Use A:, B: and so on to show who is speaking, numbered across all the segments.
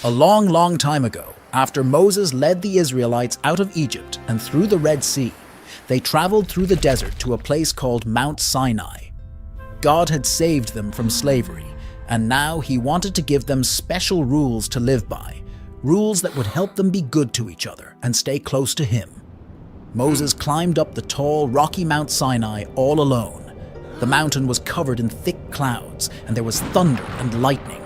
A: A long, long time ago, after Moses led the Israelites out of Egypt and through the Red Sea, they traveled through the desert to a place called Mount Sinai. God had saved them from slavery, and now he wanted to give them special rules to live by, rules that would help them be good to each other and stay close to him. Moses climbed up the tall, rocky Mount Sinai all alone. The mountain was covered in thick clouds, and there was thunder and lightning.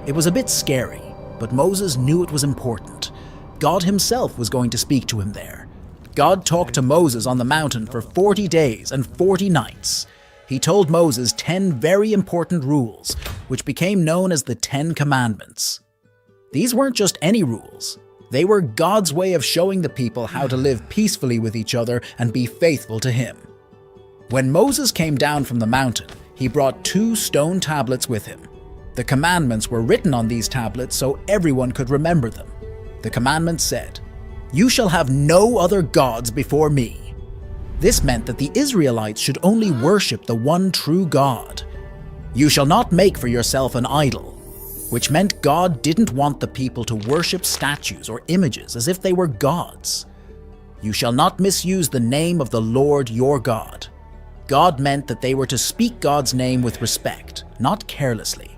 A: It was a bit scary, but Moses knew it was important. God himself was going to speak to him there. God talked to Moses on the mountain for 40 days and 40 nights. He told Moses 10 very important rules, which became known as the 10 Commandments. These weren't just any rules. They were God's way of showing the people how to live peacefully with each other and be faithful to him. When Moses came down from the mountain, he brought 2 stone tablets with him. The commandments were written on these tablets so everyone could remember them. The commandments said, "You shall have no other gods before me." This meant that the Israelites should only worship the one true God. "You shall not make for yourself an idol," which meant God didn't want the people to worship statues or images as if they were gods. "You shall not misuse the name of the Lord your God." God meant that they were to speak God's name with respect, not carelessly.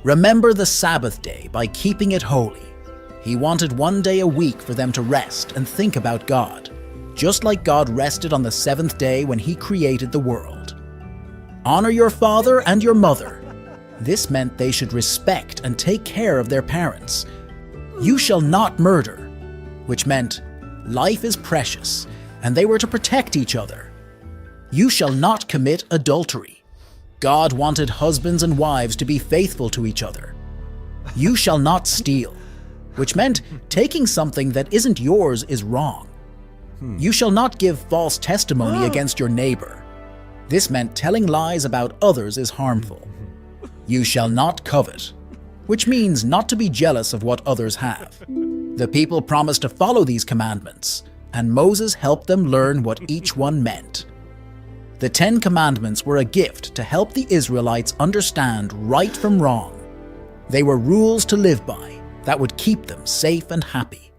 A: "Remember the Sabbath day by keeping it holy." He wanted 1 day a week for them to rest and think about God, just like God rested on the 7th day when he created the world. "Honor your father and your mother." This meant they should respect and take care of their parents. "You shall not murder," which meant life is precious, and they were to protect each other. "You shall not commit adultery." God wanted husbands and wives to be faithful to each other. "You shall not steal," which meant taking something that isn't yours is wrong. "You shall not give false testimony against your neighbor." This meant telling lies about others is harmful. "You shall not covet," which means not to be jealous of what others have. The people promised to follow these commandments, and Moses helped them learn what each one meant. The 10 Commandments were a gift to help the Israelites understand right from wrong. They were rules to live by that would keep them safe and happy.